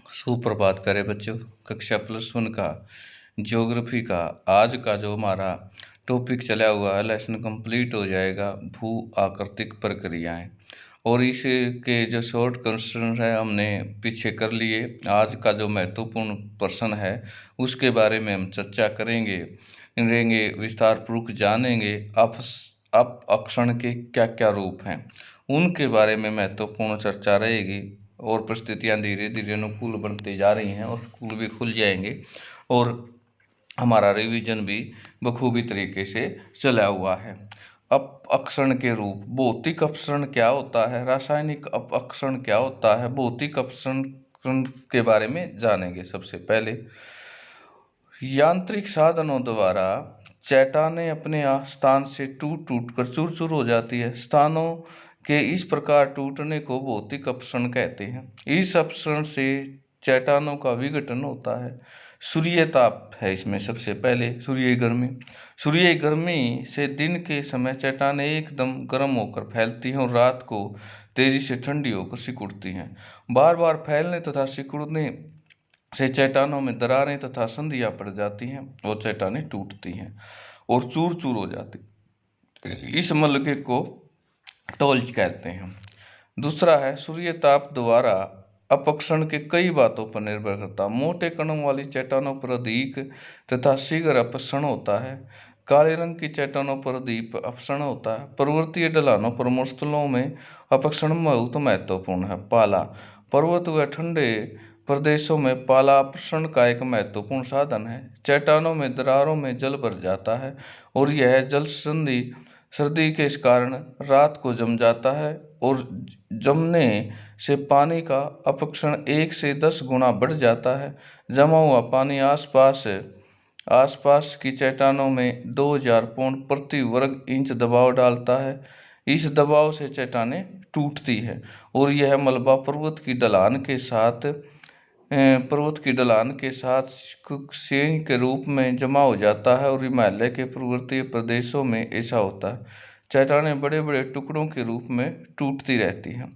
सुप्रभात करे बच्चों। कक्षा +1 का ज्योग्राफी का आज का जो हमारा टॉपिक चला हुआ है, लेसन कंप्लीट हो जाएगा, भू आकृतिक प्रक्रियाएं। और इस के जो शॉर्ट क्वेश्चन है हमने पीछे कर लिए। आज का जो महत्वपूर्ण प्रश्न है उसके बारे में हम चर्चा करेंगे विस्तार पूर्वक जानेंगे। अप अक्षण के क्या क्या रूप हैं उनके बारे में महत्वपूर्ण चर्चा रहेगी। और परिस्थितियां धीरे धीरे अनुकूल बनती जा रही हैं और स्कूल भी खुल जाएंगे और हमारा रिवीजन भी बखूबी तरीके से चला हुआ है। अपक्षरण के रूप, भौतिक अपक्षरण क्या होता है, रासायनिक अपक्षरण क्या होता है, भौतिक अपक्षरण के बारे में जानेंगे। सबसे पहले यांत्रिक साधनों द्वारा चट्टानें अपने स्थान से टूट टूट कर चूर चूर हो जाती है। स्थानों के इस प्रकार टूटने को भौतिक अपक्षरण कहते हैं। इस अपक्षरण से चट्टानों का विघटन होता है। सूर्य ताप है इसमें। सबसे पहले सूर्य गर्मी से दिन के समय चट्टानें एकदम गर्म होकर फैलती हैं और रात को तेजी से ठंडी होकर सिकुड़ती हैं। बार बार फैलने तथा सिकुड़ने से चट्टानों में दरारें तथा संधियां पड़ जाती हैं और चट्टानें टूटती हैं और चूर चूर हो जाती। इस मलबे को टोल्च कहते हैं। दूसरा है सूर्य ताप द्वारा अपक्षरण के कई बातों पर निर्भर करता। मोटे कणों वाली चट्टानों पर अधिक तथा शीघ्र अपक्षरण होता है। काले रंग की चट्टानों पर अधिक अपक्षरण होता है। पर्वतीय ढलानों पर मरुस्थलों में अपक्षरण बहुत महत्वपूर्ण है। पाला, पर्वत व ठंडे प्रदेशों में पाला अपक्षरण का एक महत्वपूर्ण साधन है। चट्टानों में दरारों में जल भर जाता है और यह जल सर्दी के इस कारण रात को जम जाता है और जमने से पानी का अपक्षरण 1 से 10 गुना बढ़ जाता है। जमा हुआ पानी आसपास की चट्टानों में 2000 पाउंड प्रति वर्ग इंच दबाव डालता है। इस दबाव से चट्टानें टूटती है और यह मलबा पर्वत की ढलान के साथ श्रेणी के रूप में जमा हो जाता है और हिमालय के पर्वतीय प्रदेशों में ऐसा होता है। चट्टानें बड़े बड़े टुकड़ों के रूप में टूटती रहती हैं।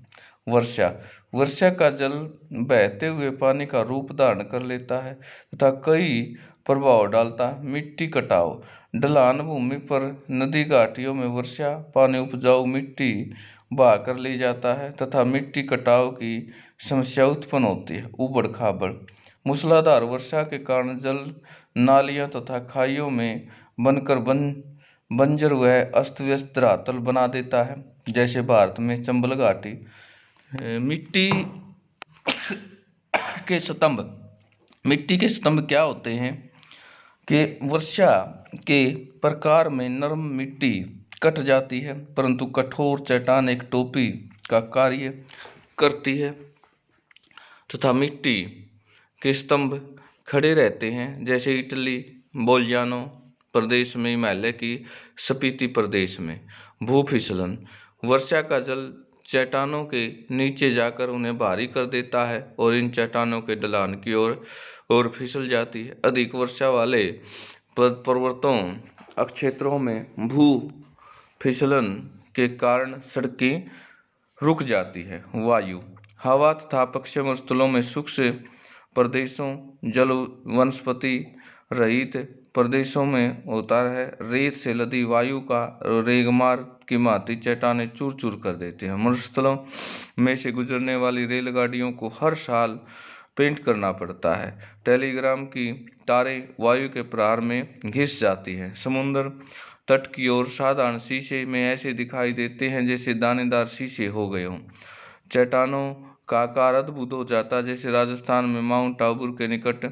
वर्षा का जल बहते हुए पानी का रूप धारण कर लेता है तथा कई प्रभाव डालता है। मिट्टी कटाव, ढलान भूमि पर नदी घाटियों में वर्षा पानी उपजाऊ मिट्टी बहा कर ले जाता है तथा मिट्टी कटाव की समस्या उत्पन्न होती है। उबड़ खाबड़, मूसलाधार वर्षा के कारण जल नालियां तथा खाइयों में बनकर बंजर व अस्त व्यस्त धरातल बना देता है। जैसे भारत में चंबल घाटी। मिट्टी के स्तंभ क्या होते हैं कि वर्षा के प्रकार में नरम मिट्टी कट जाती है परंतु कठोर चट्टान एक टोपी का कार्य करती है तथा मिट्टी के स्तंभ खड़े रहते हैं। जैसे इटली बोल्जानो प्रदेश में, हिमालय की स्पीति प्रदेश में। भूफिसलन, वर्षा का जल चट्टानों के नीचे जाकर उन्हें भारी कर देता है और इन चट्टानों के ढलान की ओर फिसल जाती है। अधिक वर्षा वाले पर्वतों क्षेत्रों में भू फिसलन के कारण सड़कें रुक जाती है। वायु, हवा तथा पश्चिम स्थलों में शुष्क प्रदेशों, जल वनस्पति रहित प्रदेशों में होता है। रेत से लदी वायु का रेगमार की भांति चट्टानें चूर चूर कर देते हैं। मरुस्थलों में से गुजरने वाली रेलगाड़ियों को हर साल पेंट करना पड़ता है। टेलीग्राम की तारें वायु के प्रहार में घिस जाती हैं। समुद्र तट की ओर साधारण शीशे में ऐसे दिखाई देते हैं जैसे दानेदार शीशे हो गए हों। चट्टानों का आकार अद्भुत हो जाता है, जैसे राजस्थान में माउंट आबू के निकट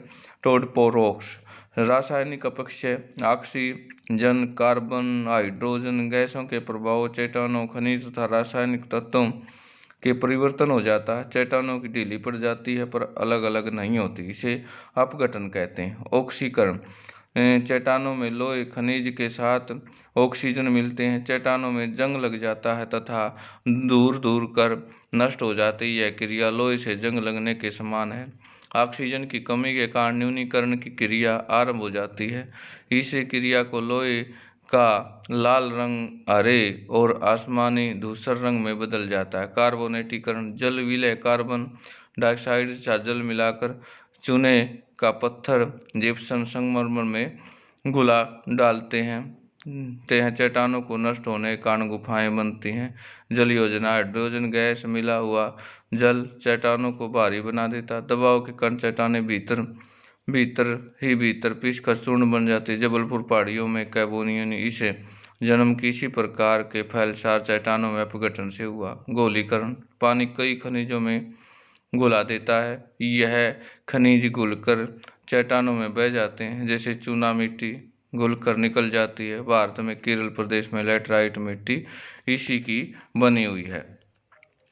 टोडपो रॉक्स। रासायनिक अपक्षय, ऑक्सीजन, कार्बन, हाइड्रोजन गैसों के प्रभाव चट्टानों, खनिज तथा रासायनिक तत्वों के परिवर्तन हो जाता है। चट्टानों की ढीली पड़ जाती है पर अलग अलग नहीं होती, इसे अपघटन कहते हैं। ऑक्सीकरण, चट्टानों में लोहे खनिज के साथ ऑक्सीजन मिलते हैं। चट्टानों में जंग लग जाता है तथा दूर दूर कर नष्ट हो जाती है। यह क्रिया लोहे से जंग लगने के समान है। ऑक्सीजन की कमी के कारण न्यूनीकरण की क्रिया आरंभ हो जाती है। इस क्रिया को लोहे का लाल रंग हरे और आसमानी धूसर रंग में बदल जाता है। कार्बोनेटीकरण, जल विलय कार्बन डाइऑक्साइड या जल मिलाकर चूने का पत्थर जिप्सम संगमरमर में घुला डालते हैं चट्टानों को नष्ट होने के कारण गुफाएं बनती हैं। जल योजना, हाइड्रोजन गैस मिला हुआ जल चट्टानों को भारी बना देता। दबाव के कारण चट्टानें भीतर पिसकर चूर्ण बन जाती है। जबलपुर पहाड़ियों में कैम्ब्रियन इसे जन्म किसी प्रकार के फैलसार चट्टानों में अपघटन से हुआ। गोलीकरण, पानी कई खनिजों में घुला देता है। यह खनिज घुलकर चट्टानों में बह जाते हैं, जैसे चूना मिट्टी घुलकर निकल जाती है। भारत में केरल प्रदेश में लैटराइट मिट्टी इसी की बनी हुई है।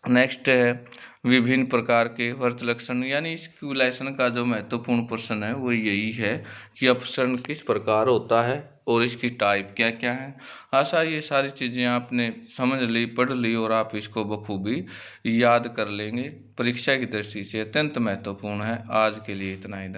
नेक्स्ट है विभिन्न प्रकार के वर्त लक्षण, यानी इस क्यूलेशन का जो महत्वपूर्ण प्रश्न है वो यही है कि अपसरण किस प्रकार होता है और इसकी टाइप क्या क्या है। आशा ये सारी चीज़ें आपने समझ ली, पढ़ ली और आप इसको बखूबी याद कर लेंगे। परीक्षा की दृष्टि से अत्यंत महत्वपूर्ण है। आज के लिए इतना ही।